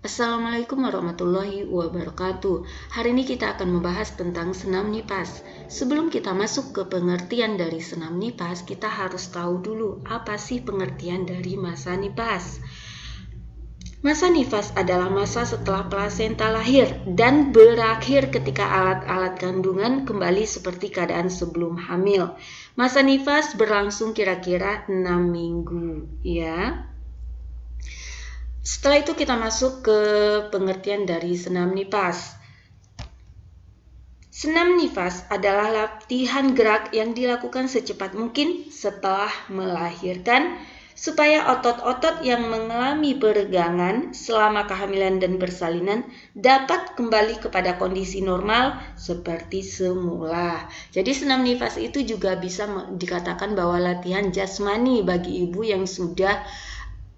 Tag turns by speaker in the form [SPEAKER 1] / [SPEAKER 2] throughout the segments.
[SPEAKER 1] Assalamualaikum warahmatullahi wabarakatuh. Hari ini kita akan membahas tentang senam nipas. Sebelum kita masuk ke pengertian dari senam nipas, kita harus tahu dulu apa sih pengertian dari masa nipas. Masa nifas adalah masa setelah plasenta lahir dan berakhir ketika alat-alat kandungan kembali seperti keadaan sebelum hamil. Masa nifas berlangsung kira-kira 6 minggu, ya. Setelah itu kita masuk ke pengertian dari senam nipas. Senam nifas adalah latihan gerak yang dilakukan secepat mungkin setelah melahirkan supaya otot-otot yang mengalami peregangan selama kehamilan dan persalinan dapat kembali kepada kondisi normal seperti semula. Jadi senam nifas itu juga bisa dikatakan bahwa latihan jasmani bagi ibu yang sudah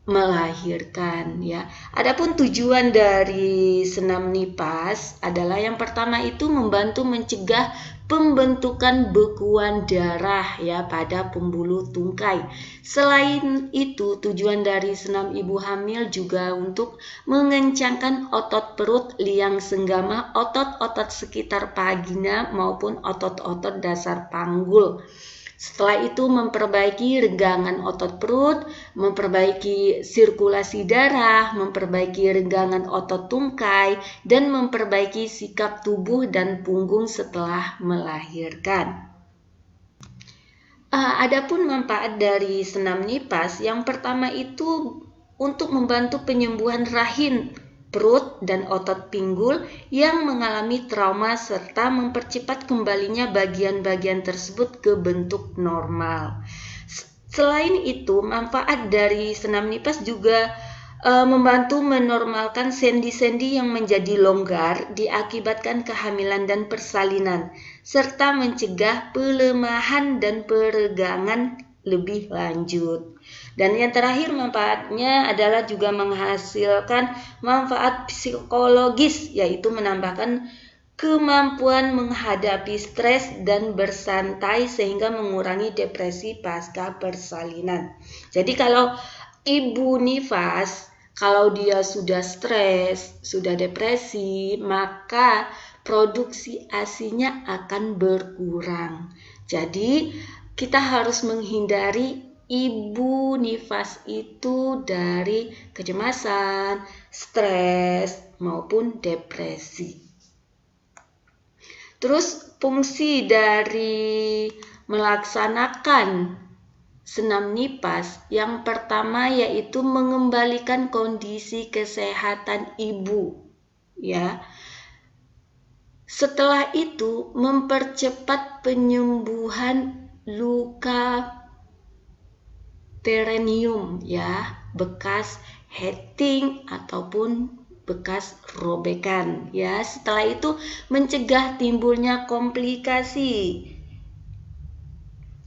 [SPEAKER 1] melahirkan, ya. Adapun tujuan dari senam nipas adalah yang pertama itu membantu mencegah pembentukan bekuan darah, ya, pada pembuluh tungkai. Selain itu, tujuan dari senam ibu hamil juga untuk mengencangkan otot perut, liang senggama, otot-otot sekitar vagina maupun otot-otot dasar panggul. Setelah itu memperbaiki regangan otot perut, memperbaiki sirkulasi darah, memperbaiki regangan otot tungkai, dan memperbaiki sikap tubuh dan punggung setelah melahirkan. Adapun manfaat dari senam nipas, yang pertama itu untuk membantu penyembuhan rahim, perut, dan otot pinggul yang mengalami trauma serta mempercepat kembalinya bagian-bagian tersebut ke bentuk normal. Selain itu, manfaat dari senam nipas juga membantu menormalkan sendi-sendi yang menjadi longgar diakibatkan kehamilan dan persalinan, serta mencegah pelemahan dan peregangan lebih lanjut. Dan yang terakhir manfaatnya adalah juga menghasilkan manfaat psikologis, yaitu menambahkan kemampuan menghadapi stres dan bersantai sehingga mengurangi depresi pasca persalinan. Jadi kalau ibu nifas, kalau dia sudah stres, sudah depresi, maka produksi ASI-nya akan berkurang. Jadi kita harus menghindari ibu nifas itu dari kecemasan, stres, maupun depresi. Terus fungsi dari melaksanakan senam nipas yang pertama yaitu mengembalikan kondisi kesehatan ibu, ya. Setelah itu mempercepat penyembuhan luka perineum, ya, bekas heading ataupun bekas robekan, ya. Setelah itu mencegah timbulnya komplikasi.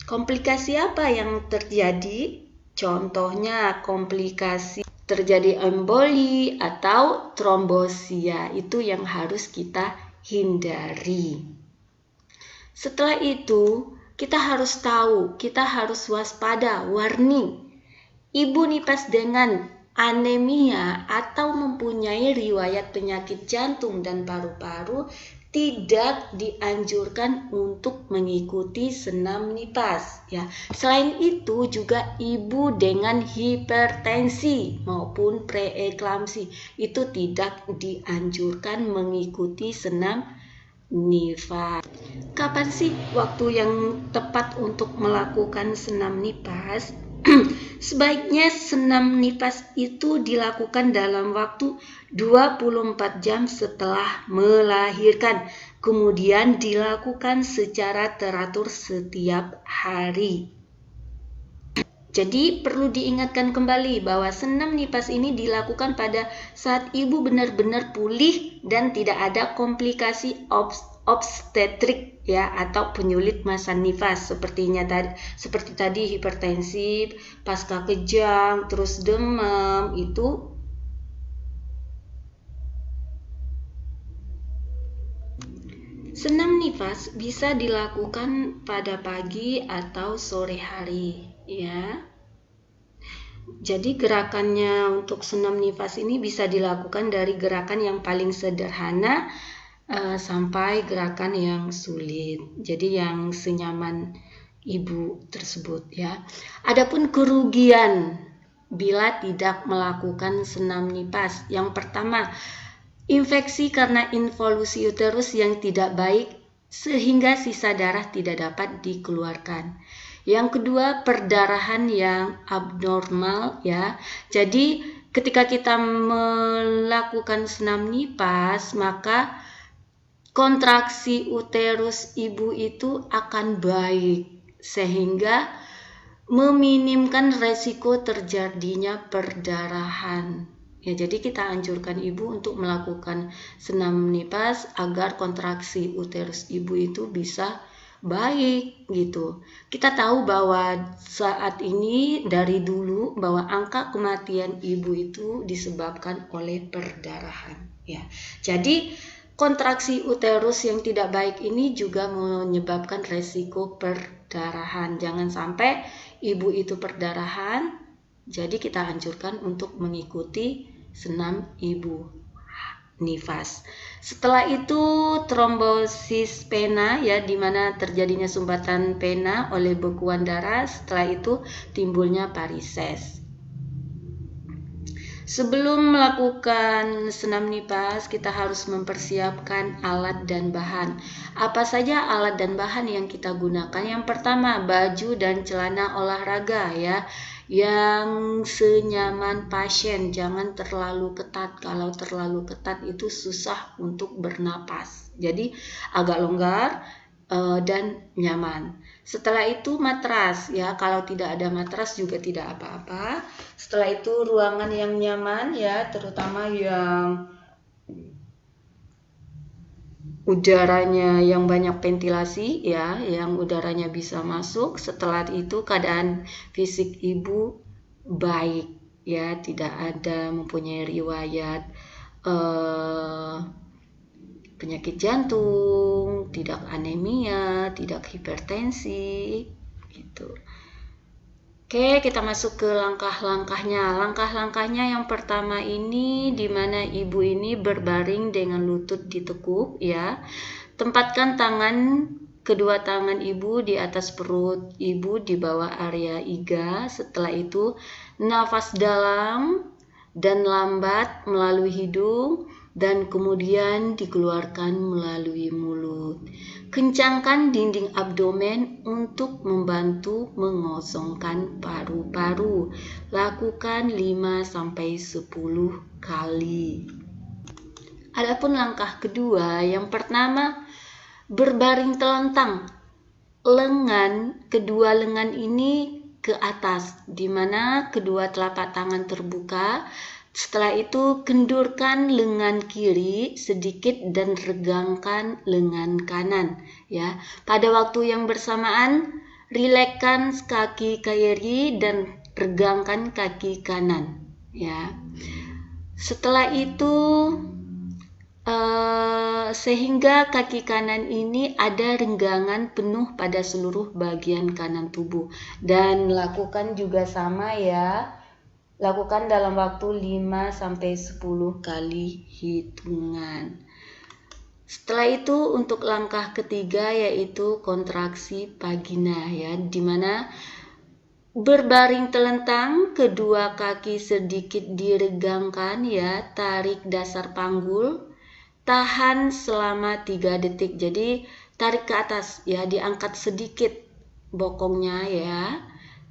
[SPEAKER 1] Komplikasi apa yang terjadi? Contohnya komplikasi terjadi emboli atau trombosia, itu yang harus kita hindari. Setelah itu kita harus tahu, kita harus waspada, warning. Ibu nipas dengan anemia atau mempunyai riwayat penyakit jantung dan paru-paru tidak dianjurkan untuk mengikuti senam nipas, ya. Selain itu juga ibu dengan hipertensi maupun preeklamsi itu tidak dianjurkan mengikuti senam nipas. Kapan sih waktu yang tepat untuk melakukan senam nipas? Sebaiknya senam nipas itu dilakukan dalam waktu 24 jam setelah melahirkan, kemudian dilakukan secara teratur setiap hari. Jadi perlu diingatkan kembali bahwa senam nipas ini dilakukan pada saat ibu benar-benar pulih dan tidak ada komplikasi obstetrik, ya, atau penyulit masa nifas seperti tadi hipertensi, pasca kejang, terus demam, itu senam nifas bisa dilakukan pada pagi atau sore hari, ya. Jadi gerakannya untuk senam nifas ini bisa dilakukan dari gerakan yang paling sederhana sampai gerakan yang sulit. Jadi yang senyaman ibu tersebut ya. Adapun kerugian bila tidak melakukan senam nifas. Yang pertama, infeksi karena involusi uterus yang tidak baik sehingga sisa darah tidak dapat dikeluarkan. Yang kedua, perdarahan yang abnormal ya. Jadi ketika kita melakukan senam nifas, maka kontraksi uterus ibu itu akan baik sehingga meminimkan resiko terjadinya perdarahan. Ya, jadi kita anjurkan ibu untuk melakukan senam nifas agar kontraksi uterus ibu itu bisa baik gitu. Kita tahu bahwa saat ini dari dulu bahwa angka kematian ibu itu disebabkan oleh perdarahan ya. Jadi kontraksi uterus yang tidak baik ini juga menyebabkan resiko perdarahan. Jangan sampai ibu itu perdarahan. Jadi kita anjurkan untuk mengikuti senam ibu nifas. Setelah itu trombosis pena ya, di mana terjadinya sumbatan pena oleh bekuan darah. Setelah itu timbulnya varises. Sebelum melakukan senam nifas, kita harus mempersiapkan alat dan bahan. Apa saja alat dan bahan yang kita gunakan? Yang pertama, baju dan celana olahraga ya, yang senyaman pasien, jangan terlalu ketat. Kalau terlalu ketat itu susah untuk bernapas. Jadi agak longgar dan nyaman. Setelah itu matras ya, kalau tidak ada matras juga tidak apa-apa. Setelah itu ruangan yang nyaman ya, terutama yang udaranya yang banyak ventilasi ya, yang udaranya bisa masuk. Setelah itu keadaan fisik ibu baik ya, tidak ada mempunyai riwayat penyakit jantung, tidak anemia, tidak hipertensi gitu. Oke, kita masuk ke langkah-langkahnya. Langkah-langkahnya yang pertama ini di mana ibu ini berbaring dengan lutut ditekuk ya. Tempatkan kedua tangan ibu di atas perut ibu di bawah area iga. Setelah itu nafas dalam dan lambat melalui hidung dan kemudian dikeluarkan melalui mulut. Kencangkan dinding abdomen untuk membantu mengosongkan paru-paru. Lakukan 5-10 kali. Adapun langkah kedua, yang pertama berbaring telentang. Kedua lengan ini ke atas, di mana kedua telapak tangan terbuka. Setelah itu kendurkan lengan kiri sedikit dan regangkan lengan kanan ya. Pada waktu yang bersamaan rilekskan kaki kiri dan regangkan kaki kanan ya. Setelah itu sehingga kaki kanan ini ada renggangan penuh pada seluruh bagian kanan tubuh, dan lakukan juga sama ya. Lakukan dalam waktu 5-10 kali hitungan. Setelah itu untuk langkah ketiga yaitu kontraksi vagina ya, dimana berbaring telentang, kedua kaki sedikit diregangkan ya, tarik dasar panggul, tahan selama 3 detik. Jadi tarik ke atas ya, diangkat sedikit bokongnya ya,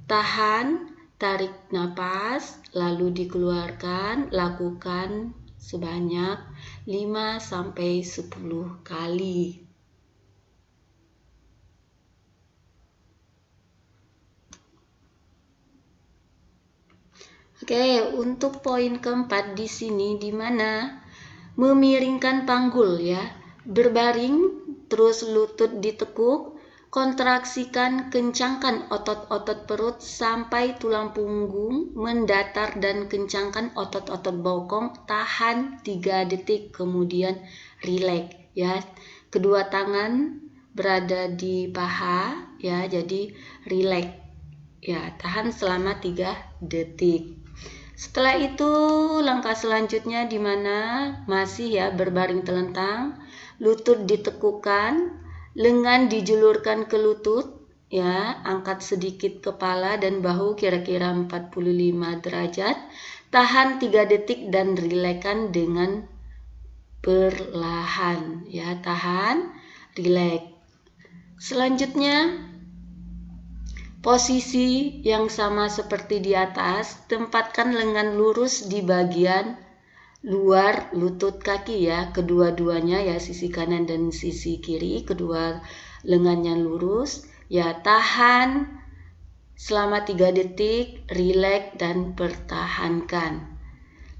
[SPEAKER 1] tahan, tarik napas, lalu dikeluarkan. Lakukan sebanyak 5-10 kali. Oke, untuk poin keempat di sini di mana memiringkan panggul ya, berbaring terus lutut ditekuk. Kontraksikan, kencangkan otot-otot perut sampai tulang punggung mendatar dan kencangkan otot-otot bokong, tahan 3 detik kemudian rileks ya. Kedua tangan berada di paha ya, jadi rileks. Ya, tahan selama 3 detik. Setelah itu langkah selanjutnya di mana masih ya berbaring telentang, lutut ditekukan, lengan dijulurkan ke lutut, ya, angkat sedikit kepala dan bahu kira-kira 45 derajat, tahan 3 detik dan rilekskan dengan perlahan, ya, tahan, rileks. Selanjutnya posisi yang sama seperti di atas, tempatkan lengan lurus di bagian luar lutut kaki ya, kedua-duanya ya, sisi kanan dan sisi kiri, kedua lengannya lurus. Ya, tahan selama 3 detik, rileks dan pertahankan.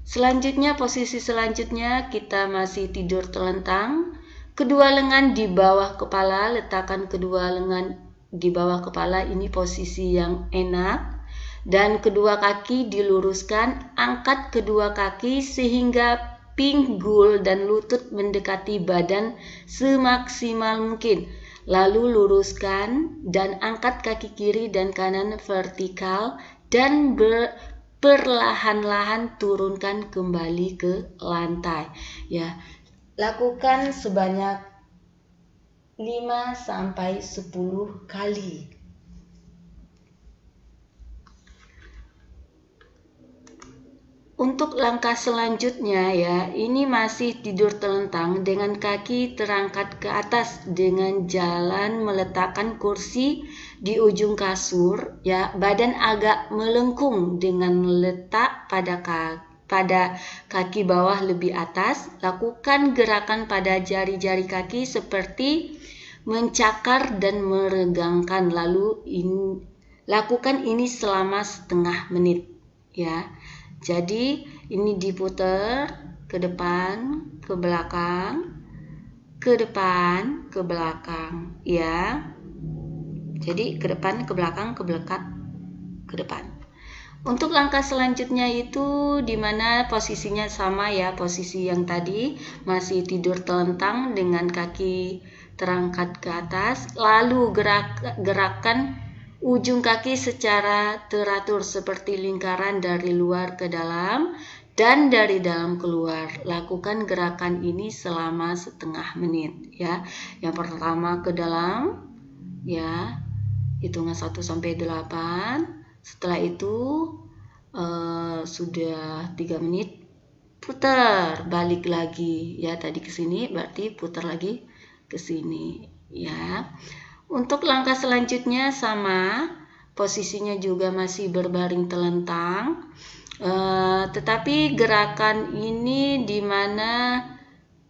[SPEAKER 1] Selanjutnya, posisi selanjutnya kita masih tidur telentang. Kedua lengan di bawah kepala, letakkan kedua lengan di bawah kepala, ini posisi yang enak, dan kedua kaki diluruskan, angkat kedua kaki sehingga pinggul dan lutut mendekati badan semaksimal mungkin, lalu luruskan dan angkat kaki kiri dan kanan vertikal dan perlahan-lahan turunkan kembali ke lantai, ya. Lakukan sebanyak 5-10 kali. Untuk langkah selanjutnya ya, ini masih tidur telentang dengan kaki terangkat ke atas dengan jalan meletakkan kursi di ujung kasur ya, badan agak melengkung dengan letak pada kaki bawah lebih atas. Lakukan gerakan pada jari-jari kaki seperti mencakar dan meregangkan, lalu lakukan ini selama setengah menit ya. Jadi ini diputar ke depan, ke belakang, ke depan, ke belakang ya. Jadi ke depan, ke belakang, ke belakang, ke depan. Untuk langkah selanjutnya itu dimana posisinya sama ya, posisi yang tadi masih tidur telentang dengan kaki terangkat ke atas, lalu gerakan ujung kaki secara teratur seperti lingkaran dari luar ke dalam dan dari dalam keluar. Lakukan gerakan ini selama setengah menit ya. Yang pertama ke dalam ya, hitungan 1-8. Setelah itu sudah 3 menit, putar balik lagi ya, tadi ke sini berarti putar lagi ke sini ya. Untuk langkah selanjutnya sama, posisinya juga masih berbaring telentang, tetapi gerakan ini di mana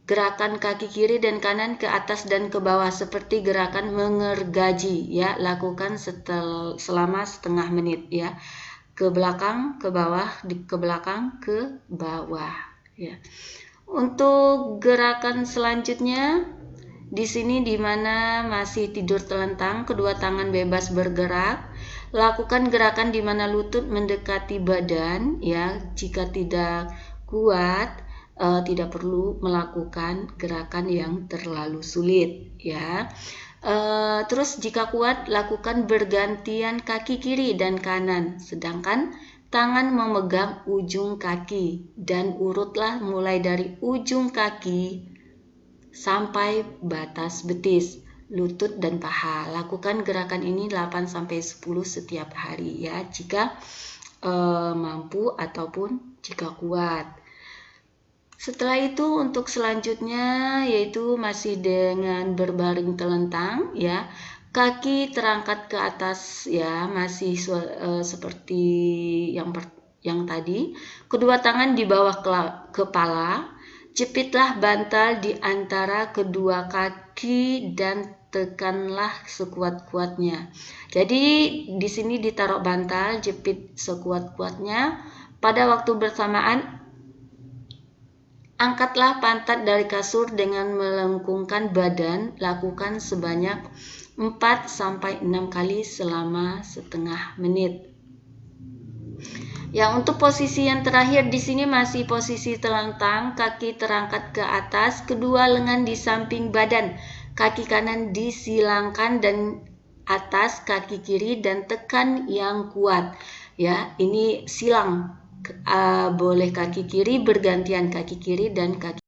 [SPEAKER 1] gerakan kaki kiri dan kanan ke atas dan ke bawah seperti gerakan mengergaji ya, lakukan selama setengah menit ya, ke belakang, ke bawah, ke belakang, ke bawah ya. Untuk gerakan selanjutnya di sini di mana masih tidur telentang, kedua tangan bebas bergerak. Lakukan gerakan di mana lutut mendekati badan ya. Jika tidak kuat, tidak perlu melakukan gerakan yang terlalu sulit ya. Terus jika kuat, lakukan bergantian kaki kiri dan kanan, sedangkan tangan memegang ujung kaki, dan urutlah mulai dari ujung kaki sampai batas betis, lutut dan paha. Lakukan gerakan ini 8-10 setiap hari ya, jika mampu ataupun jika kuat. Setelah itu untuk selanjutnya yaitu masih dengan berbaring telentang ya, kaki terangkat ke atas ya, masih seperti yang tadi. Kedua tangan di bawah kepala. Jepitlah bantal di antara kedua kaki dan tekanlah sekuat-kuatnya. Jadi di sini ditaruh bantal, jepit sekuat-kuatnya. Pada waktu bersamaan, angkatlah pantat dari kasur dengan melengkungkan badan. Lakukan sebanyak 4-6 kali selama setengah menit. Ya, untuk posisi yang terakhir di sini masih posisi telentang, kaki terangkat ke atas, kedua lengan di samping badan, kaki kanan disilangkan dan atas kaki kiri dan tekan yang kuat. Ya, ini silang. Boleh kaki kiri bergantian kaki kiri dan kaki